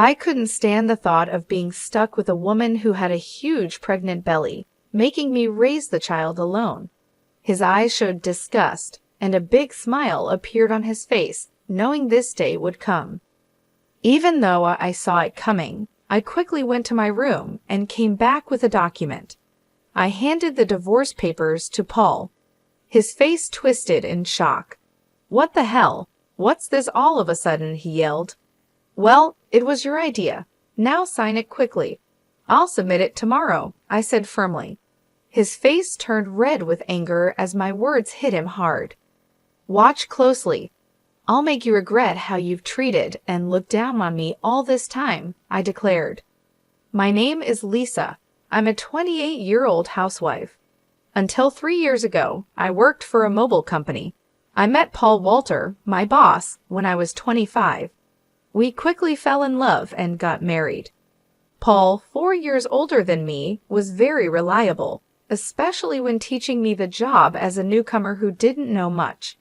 I couldn't stand the thought of being stuck with a woman who had a huge pregnant belly, making me raise the child alone. His eyes showed disgust, and a big smile appeared on his face, knowing this day would come. Even though I saw it coming, I quickly went to my room and came back with a document. I handed the divorce papers to Paul. His face twisted in shock. "What the hell? What's this all of a sudden?" he yelled. "Well, it was your idea. Now sign it quickly." "I'll submit it tomorrow," I said firmly. His face turned red with anger as my words hit him hard. "Watch closely. I'll make you regret how you've treated and looked down on me all this time," I declared. "My name is Lisa. I'm a 28-year-old housewife. Until 3 years ago, I worked for a mobile company. I met Paul Walter, my boss, when I was 25. We quickly fell in love and got married. Paul, 4 years older than me, was very reliable, especially when teaching me the job as a newcomer who didn't know much.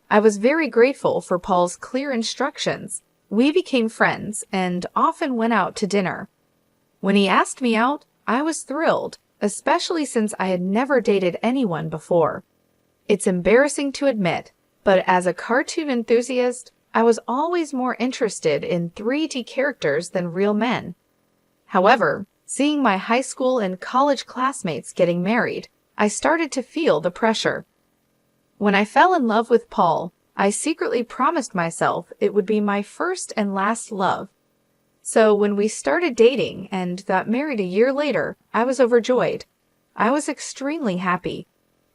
I was very grateful for Paul's clear instructions. We became friends and often went out to dinner. When he asked me out, I was thrilled, especially since I had never dated anyone before. It's embarrassing to admit, but as a cartoon enthusiast, I was always more interested in 3D characters than real men. However, seeing my high school and college classmates getting married, I started to feel the pressure. When I fell in love with Paul, I secretly promised myself it would be my first and last love. So when we started dating and got married a year later, I was overjoyed. I was extremely happy.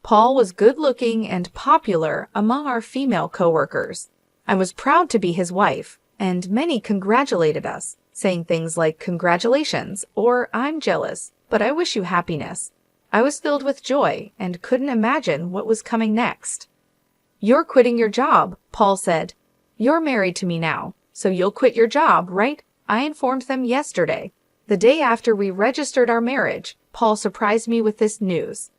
Paul was good-looking and popular among our female coworkers. I was proud to be his wife, and many congratulated us, saying things like "Congratulations" or "I'm jealous, but I wish you happiness." I was filled with joy and couldn't imagine what was coming next. "You're quitting your job," Paul said. "You're married to me now, so you'll quit your job, right?" I informed them yesterday. The day after we registered our marriage, Paul surprised me with this news.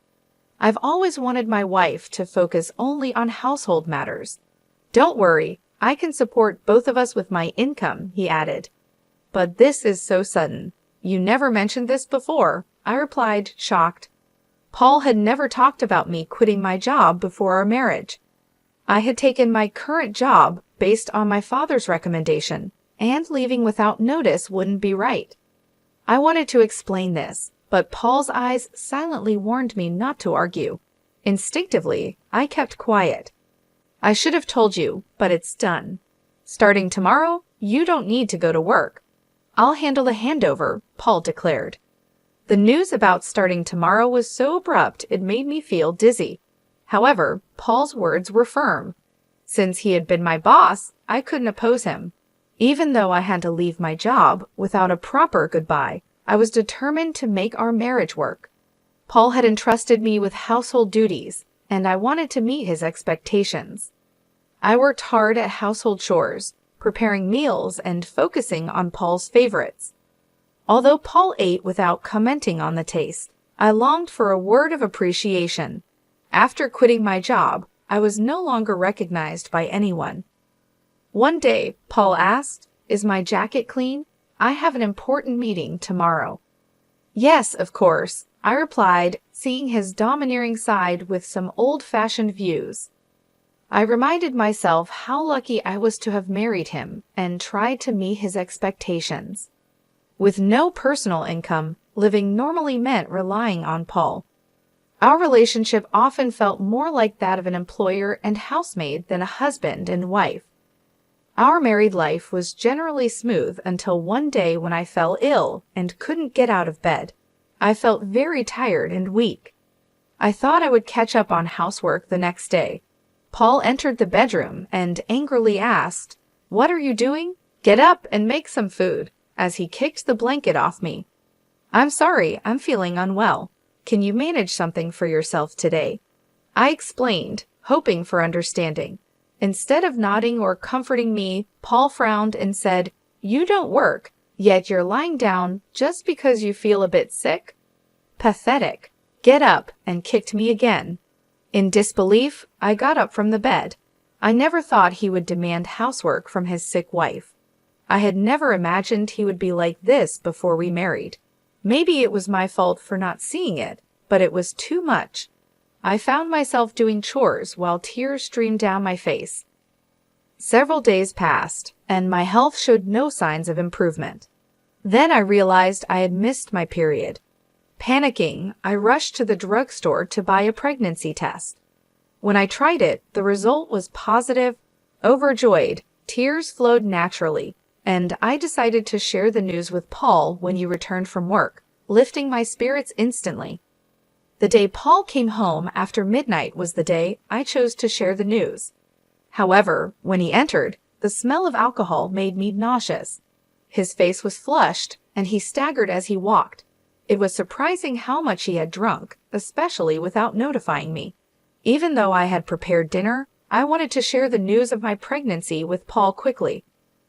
"I've always wanted my wife to focus only on household matters. Don't worry, I can support both of us with my income," he added. "But this is so sudden. You never mentioned this before," I replied, shocked. Paul had never talked about me quitting my job before our marriage. I had taken my current job based on my father's recommendation, and leaving without notice wouldn't be right. I wanted to explain this, but Paul's eyes silently warned me not to argue. Instinctively, I kept quiet. "I should have told you, but it's done. Starting tomorrow, you don't need to go to work. I'll handle the handover," Paul declared. The news about starting tomorrow was so abrupt it made me feel dizzy. However, Paul's words were firm. Since he had been my boss, I couldn't oppose him. Even though I had to leave my job without a proper goodbye, I was determined to make our marriage work. Paul had entrusted me with household duties, and I wanted to meet his expectations. I worked hard at household chores, preparing meals and focusing on Paul's favorites. Although Paul ate without commenting on the taste, I longed for a word of appreciation. After quitting my job, I was no longer recognized by anyone. One day, Paul asked, "Is my jacket clean? I have an important meeting tomorrow." "Yes, of course," I replied, seeing his domineering side with some old-fashioned views. I reminded myself how lucky I was to have married him and tried to meet his expectations. With no personal income, living normally meant relying on Paul. Our relationship often felt more like that of an employer and housemaid than a husband and wife. Our married life was generally smooth until one day when I fell ill and couldn't get out of bed. I felt very tired and weak. I thought I would catch up on housework the next day. Paul entered the bedroom and angrily asked, "What are you doing? Get up and make some food," as he kicked the blanket off me. "I'm sorry, I'm feeling unwell. Can you manage something for yourself today?" I explained, hoping for understanding. Instead of nodding or comforting me, Paul frowned and said, "You don't work, yet you're lying down just because you feel a bit sick? Pathetic. Get up," and kicked me again. In disbelief, I got up from the bed. I never thought he would demand housework from his sick wife. I had never imagined he would be like this before we married. Maybe it was my fault for not seeing it, but it was too much. I found myself doing chores while tears streamed down my face. Several days passed, and my health showed no signs of improvement. Then I realized I had missed my period. Panicking, I rushed to the drugstore to buy a pregnancy test. When I tried it, the result was positive. Overjoyed, tears flowed naturally, and I decided to share the news with Paul when he returned from work, lifting my spirits instantly. The day Paul came home after midnight was the day I chose to share the news. However, when he entered, the smell of alcohol made me nauseous. His face was flushed, and he staggered as he walked. It was surprising how much he had drunk, especially without notifying me. Even though I had prepared dinner, I wanted to share the news of my pregnancy with Paul quickly.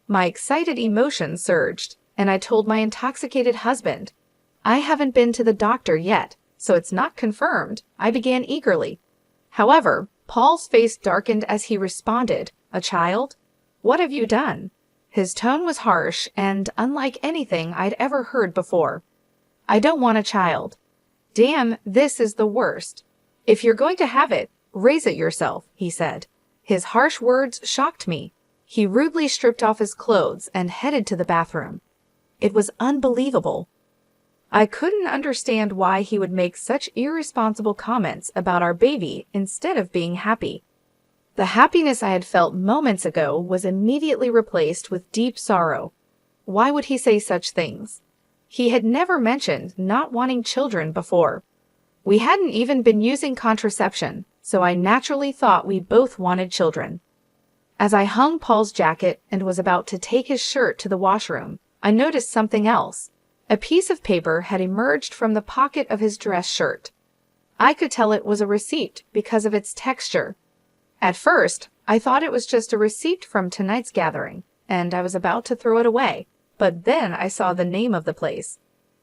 My excited emotions surged, and I told my intoxicated husband, "I haven't been to the doctor yet, so it's not confirmed," I began eagerly. However, Paul's face darkened as he responded, "A child? What have you done?" His tone was harsh and unlike anything I'd ever heard before. "I don't want a child." "Damn, this is the worst. If you're going to have it, raise it yourself," he said. His harsh words shocked me. He rudely stripped off his clothes and headed to the bathroom. It was unbelievable. I couldn't understand why he would make such irresponsible comments about our baby instead of being happy. The happiness I had felt moments ago was immediately replaced with deep sorrow. Why would he say such things? He had never mentioned not wanting children before. We hadn't even been using contraception, so I naturally thought we both wanted children. As I hung Paul's jacket and was about to take his shirt to the washroom, I noticed something else. A piece of paper had emerged from the pocket of his dress shirt. I could tell it was a receipt because of its texture. At first, I thought it was just a receipt from tonight's gathering, and I was about to throw it away, but then I saw the name of the place.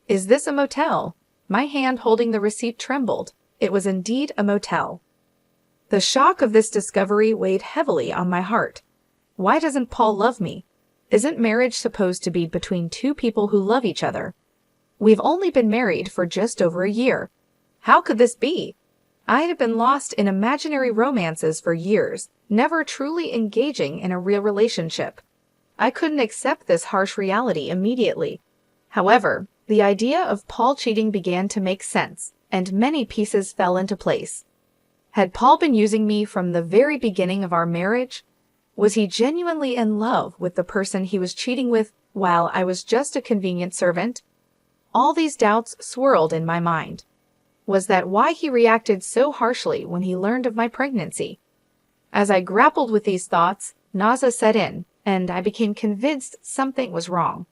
"Is this a motel?" My hand holding the receipt trembled. It was indeed a motel. The shock of this discovery weighed heavily on my heart. Why doesn't Paul love me? Isn't marriage supposed to be between two people who love each other? We've only been married for just over a year. How could this be? I had been lost in imaginary romances for years, never truly engaging in a real relationship. I couldn't accept this harsh reality immediately. However, the idea of Paul cheating began to make sense, and many pieces fell into place. Had Paul been using me from the very beginning of our marriage? Was he genuinely in love with the person he was cheating with while I was just a convenient servant? All these doubts swirled in my mind. Was that why he reacted so harshly when he learned of my pregnancy? As I grappled with these thoughts, nausea set in, and I became convinced something was wrong.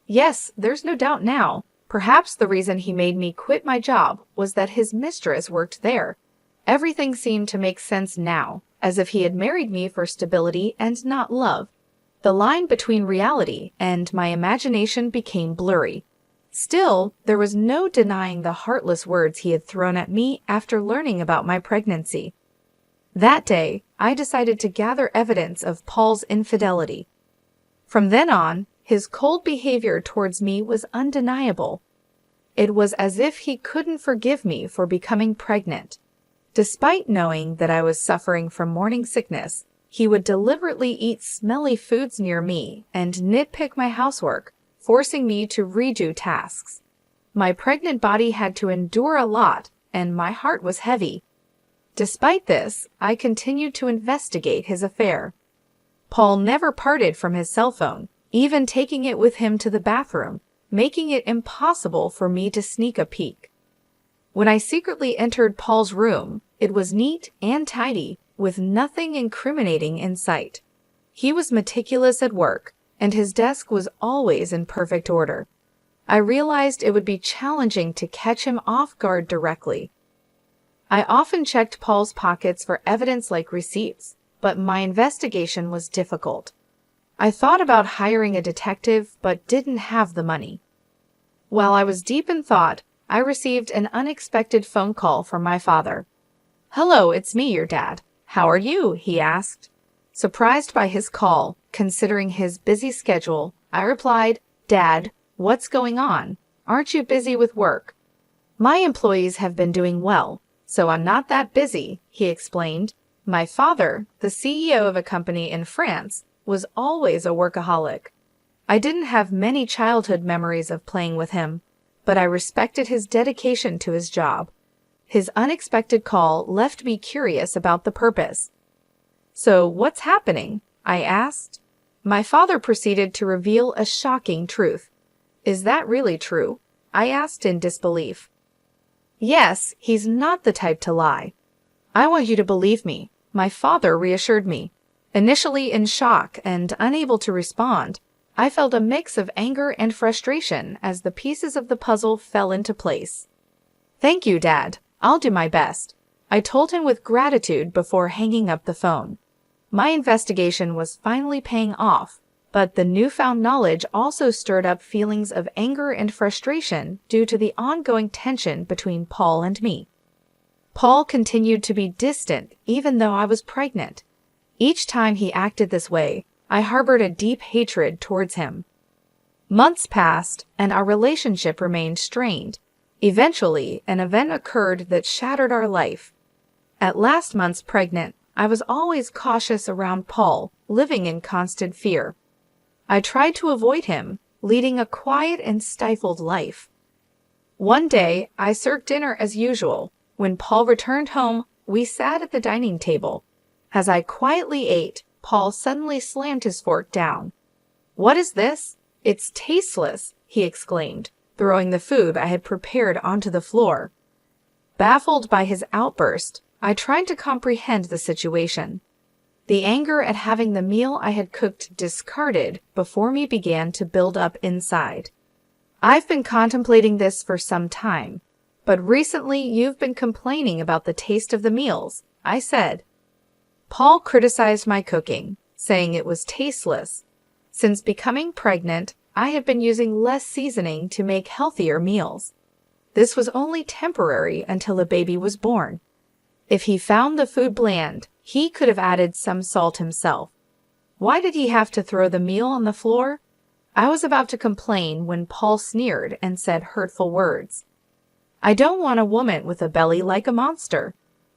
Yes, there's no doubt now. Perhaps the reason he made me quit my job was that his mistress worked there. Everything seemed to make sense now, as if he had married me for stability and not love. The line between reality and my imagination became blurry. Still, there was no denying the heartless words he had thrown at me after learning about my pregnancy. That day, I decided to gather evidence of Paul's infidelity. From then on, his cold behavior towards me was undeniable. It was as if he couldn't forgive me for becoming pregnant. Despite knowing that I was suffering from morning sickness, he would deliberately eat smelly foods near me and nitpick my housework, forcing me to redo tasks. My pregnant body had to endure a lot, and my heart was heavy. Despite this, I continued to investigate his affair. Paul never parted from his cell phone, even taking it with him to the bathroom, making it impossible for me to sneak a peek. When I secretly entered Paul's room, it was neat and tidy, with nothing incriminating in sight. He was meticulous at work, and his desk was always in perfect order. I realized it would be challenging to catch him off guard directly. I often checked Paul's pockets for evidence like receipts, but my investigation was difficult. I thought about hiring a detective, but didn't have the money. While I was deep in thought, I received an unexpected phone call from my father. "Hello, it's me, your dad. How are you?" he asked. Surprised by his call, considering his busy schedule, I replied, "Dad, what's going on? Aren't you busy with work?" "My employees have been doing well, so I'm not that busy," he explained. My father, the CEO of a company in France, was always a workaholic. I didn't have many childhood memories of playing with him, but I respected his dedication to his job. His unexpected call left me curious about the purpose. "So what's happening?" I asked. My father proceeded to reveal a shocking truth. "Is that really true?" I asked in disbelief. "Yes, he's not the type to lie." "I want you to believe me," my father reassured me. Initially in shock and unable to respond, I felt a mix of anger and frustration as the pieces of the puzzle fell into place. "Thank you, Dad. I'll do my best," I told him with gratitude before hanging up the phone. My investigation was finally paying off, but the newfound knowledge also stirred up feelings of anger and frustration due to the ongoing tension between Paul and me. Paul continued to be distant even though I was pregnant. Each time he acted this way, I harbored a deep hatred towards him. Months passed, and our relationship remained strained. Eventually, an event occurred that shattered our life. At last month's pregnant, I was always cautious around Paul, living in constant fear. I tried to avoid him, leading a quiet and stifled life. One day, I served dinner as usual. When Paul returned home, we sat at the dining table. As I quietly ate, Paul suddenly slammed his fork down. "What is this? It's tasteless," he exclaimed, throwing the food I had prepared onto the floor. Baffled by his outburst, I tried to comprehend the situation. The anger at having the meal I had cooked discarded before me began to build up inside. "I've been contemplating this for some time, but recently you've been complaining about the taste of the meals," I said. Paul criticized my cooking, saying it was tasteless. Since becoming pregnant, I had been using less seasoning to make healthier meals. This was only temporary until a baby was born. If he found the food bland, he could have added some salt himself. Why did he have to throw the meal on the floor? I was about to complain when Paul sneered and said hurtful words. "I don't want a woman with a belly like a monster.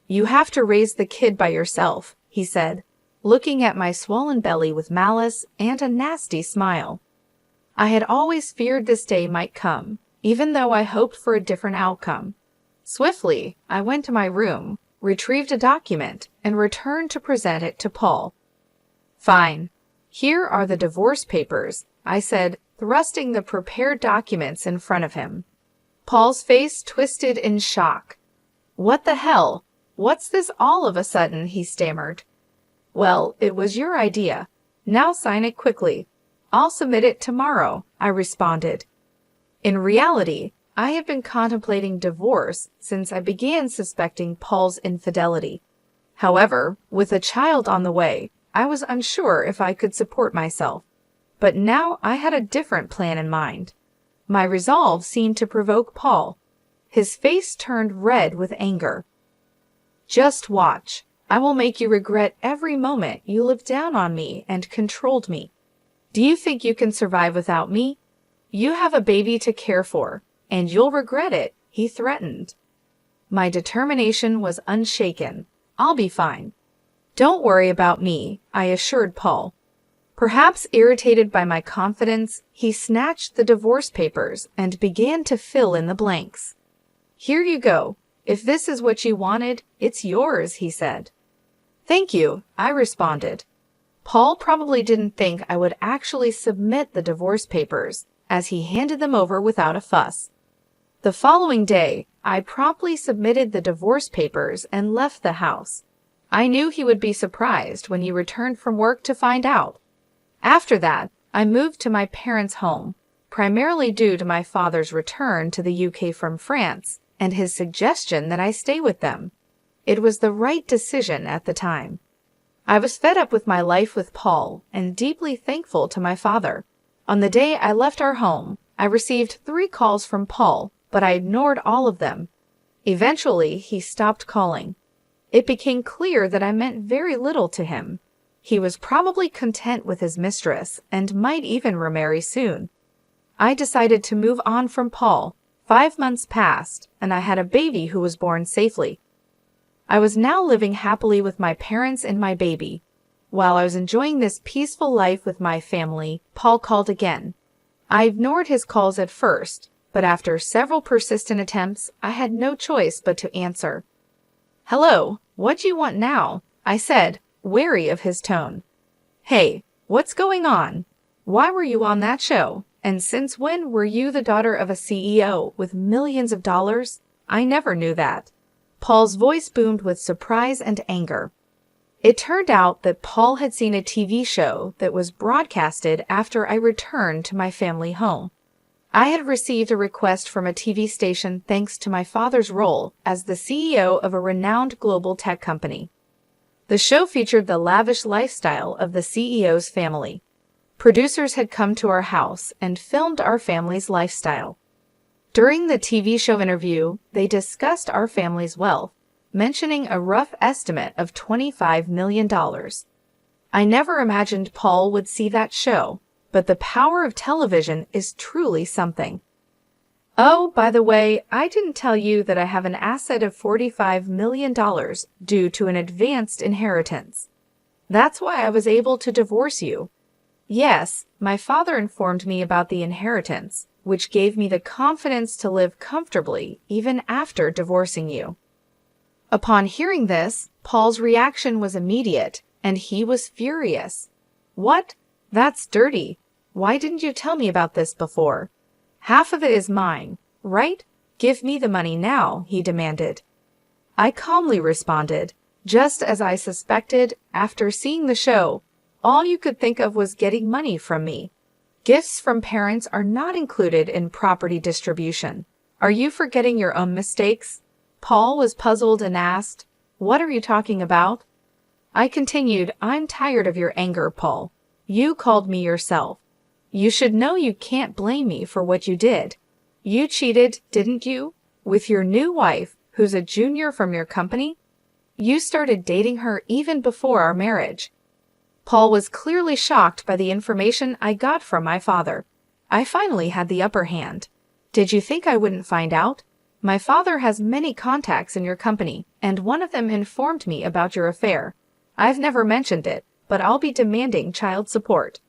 You have to raise the kid by yourself," he said, looking at my swollen belly with malice and a nasty smile. I had always feared this day might come, even though I hoped for a different outcome. Swiftly, I went to my room, retrieved a document, and returned to present it to Paul. "Fine. Here are the divorce papers," I said, thrusting the prepared documents in front of him. Paul's face twisted in shock. "What the hell? What's this all of a sudden?" he stammered. "Well, it was your idea. Now sign it quickly. I'll submit it tomorrow," I responded. In reality, I had been contemplating divorce since I began suspecting Paul's infidelity. However, with a child on the way, I was unsure if I could support myself. But now I had a different plan in mind. My resolve seemed to provoke Paul. His face turned red with anger. "Just watch. I will make you regret every moment you looked down on me and controlled me. Do you think you can survive without me? You have a baby to care for, and you'll regret it," he threatened. My determination was unshaken. "I'll be fine." "Don't worry about me," I assured Paul. Perhaps irritated by my confidence, he snatched the divorce papers and began to fill in the blanks. "Here you go. If this is what you wanted, it's yours," he said. "Thank you," I responded. Paul probably didn't think I would actually submit the divorce papers, as he handed them over without a fuss. The following day, I promptly submitted the divorce papers and left the house. I knew he would be surprised when he returned from work to find out. After that, I moved to my parents' home, primarily due to my father's return to the UK from France and his suggestion that I stay with them. It was the right decision at the time. I was fed up with my life with Paul and deeply thankful to my father. On the day I left our home, I received 3 calls from Paul, but I ignored all of them. Eventually, he stopped calling. It became clear that I meant very little to him. He was probably content with his mistress and might even remarry soon. I decided to move on from Paul. 5 months passed, and I had a baby who was born safely. I was now living happily with my parents and my baby. While I was enjoying this peaceful life with my family, Paul called again. I ignored his calls at first, but after several persistent attempts, I had no choice but to answer. "Hello, what do you want now?" I said, wary of his tone. "Hey, what's going on? Why were you on that show? And since when were you the daughter of a CEO with millions of dollars? I never knew that." Paul's voice boomed with surprise and anger. It turned out that Paul had seen a TV show that was broadcasted after I returned to my family home. I had received a request from a TV station thanks to my father's role as the CEO of a renowned global tech company. The show featured the lavish lifestyle of the CEO's family. Producers had come to our house and filmed our family's lifestyle. During the TV show interview, they discussed our family's wealth, mentioning a rough estimate of $25 million. I never imagined Paul would see that show, but the power of television is truly something. "Oh, by the way, I didn't tell you that I have an asset of $45 million due to an advanced inheritance. That's why I was able to divorce you." Yes, my father informed me about the inheritance, which gave me the confidence to live comfortably even after divorcing you. Upon hearing this, Paul's reaction was immediate, and he was furious. "What? That's dirty. Why didn't you tell me about this before? Half of it is mine, right? Give me the money now," he demanded. I calmly responded, "Just as I suspected, after seeing the show, all you could think of was getting money from me. Gifts from parents are not included in property distribution. Are you forgetting your own mistakes?" Paul was puzzled and asked, "What are you talking about?" I continued, "I'm tired of your anger, Paul. You called me yourself. You should know you can't blame me for what you did. You cheated, didn't you? With your new wife, who's a junior from your company? You started dating her even before our marriage." Paul was clearly shocked by the information I got from my father. I finally had the upper hand. "Did you think I wouldn't find out? My father has many contacts in your company, and one of them informed me about your affair. I've never mentioned it, but I'll be demanding child support."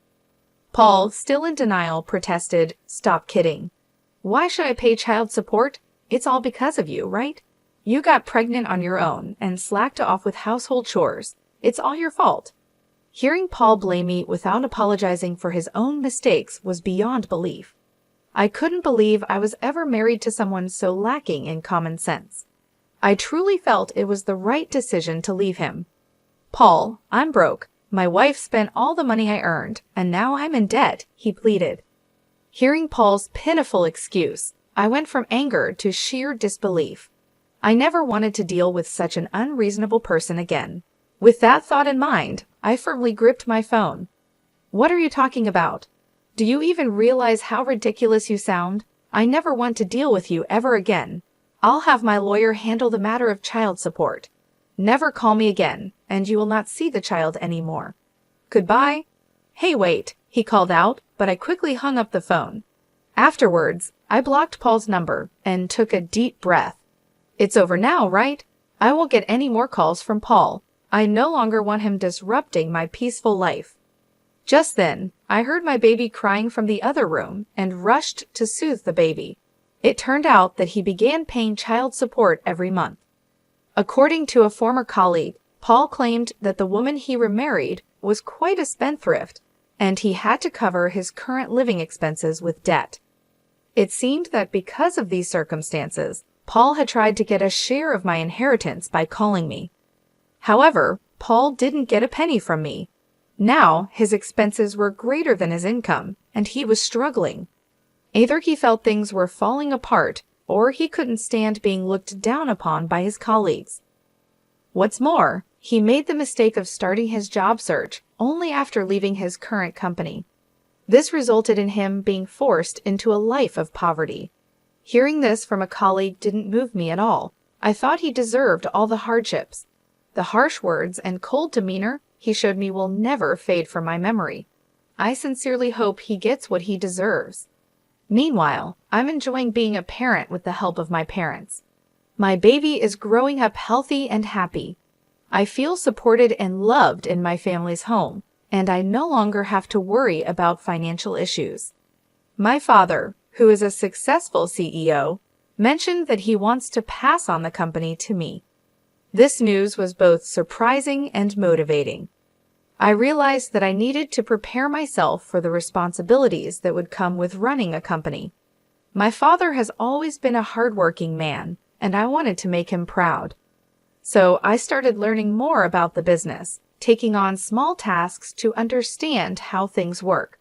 Paul, still in denial, protested, "Stop kidding. Why should I pay child support? It's all because of you, right? You got pregnant on your own and slacked off with household chores. It's all your fault." Hearing Paul blame me without apologizing for his own mistakes was beyond belief. I couldn't believe I was ever married to someone so lacking in common sense. I truly felt it was the right decision to leave him. "Paul, I'm broke. My wife spent all the money I earned, and now I'm in debt," he pleaded. Hearing Paul's pitiful excuse, I went from anger to sheer disbelief. I never wanted to deal with such an unreasonable person again. With that thought in mind, I firmly gripped my phone. "What are you talking about? Do you even realize how ridiculous you sound? I never want to deal with you ever again. I'll have my lawyer handle the matter of child support. Never call me again, and you will not see the child anymore. Goodbye." "Hey, wait," he called out, but I quickly hung up the phone. Afterwards, I blocked Paul's number and took a deep breath. It's over now, right? I won't get any more calls from Paul. I no longer want him disrupting my peaceful life. Just then, I heard my baby crying from the other room and rushed to soothe the baby. It turned out that he began paying child support every month. According to a former colleague, Paul claimed that the woman he remarried was quite a spendthrift, and he had to cover his current living expenses with debt. It seemed that because of these circumstances, Paul had tried to get a share of my inheritance by calling me. However, Paul didn't get a penny from me. Now, his expenses were greater than his income, and he was struggling. Either he felt things were falling apart, or he couldn't stand being looked down upon by his colleagues. What's more, he made the mistake of starting his job search only after leaving his current company. This resulted in him being forced into a life of poverty. Hearing this from a colleague didn't move me at all. I thought he deserved all the hardships. The harsh words and cold demeanor he showed me will never fade from my memory. I sincerely hope he gets what he deserves. Meanwhile, I'm enjoying being a parent with the help of my parents. My baby is growing up healthy and happy. I feel supported and loved in my family's home, and I no longer have to worry about financial issues. My father, who is a successful CEO, mentioned that he wants to pass on the company to me. This news was both surprising and motivating. I realized that I needed to prepare myself for the responsibilities that would come with running a company. My father has always been a hardworking man, and I wanted to make him proud. So I started learning more about the business, taking on small tasks to understand how things work.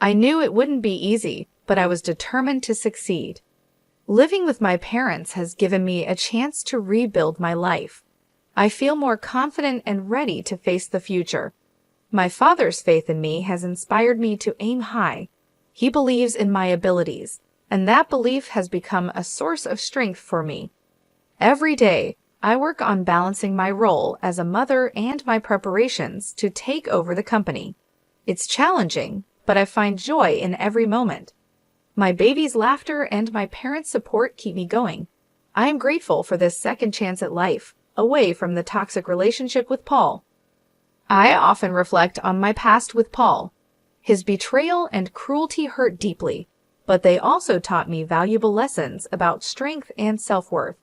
I knew it wouldn't be easy, but I was determined to succeed. Living with my parents has given me a chance to rebuild my life. I feel more confident and ready to face the future. My father's faith in me has inspired me to aim high. He believes in my abilities, and that belief has become a source of strength for me. Every day, I work on balancing my role as a mother and my preparations to take over the company. It's challenging, but I find joy in every moment. My baby's laughter and my parents' support keep me going. I am grateful for this second chance at life, away from the toxic relationship with Paul. I often reflect on my past with Paul. His betrayal and cruelty hurt deeply, but they also taught me valuable lessons about strength and self-worth.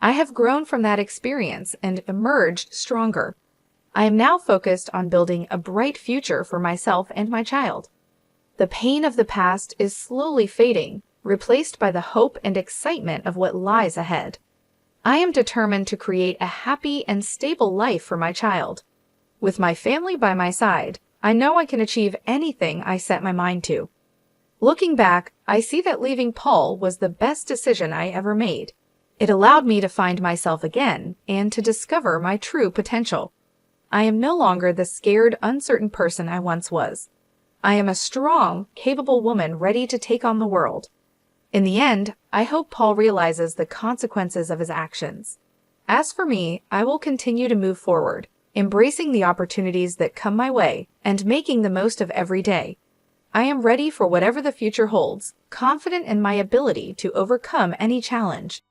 I have grown from that experience and emerged stronger. I am now focused on building a bright future for myself and my child. The pain of the past is slowly fading, replaced by the hope and excitement of what lies ahead. I am determined to create a happy and stable life for my child. With my family by my side, I know I can achieve anything I set my mind to. Looking back, I see that leaving Paul was the best decision I ever made. It allowed me to find myself again and to discover my true potential. I am no longer the scared, uncertain person I once was. I am a strong, capable woman ready to take on the world. In the end, I hope Paul realizes the consequences of his actions. As for me, I will continue to move forward, embracing the opportunities that come my way and making the most of every day. I am ready for whatever the future holds, confident in my ability to overcome any challenge.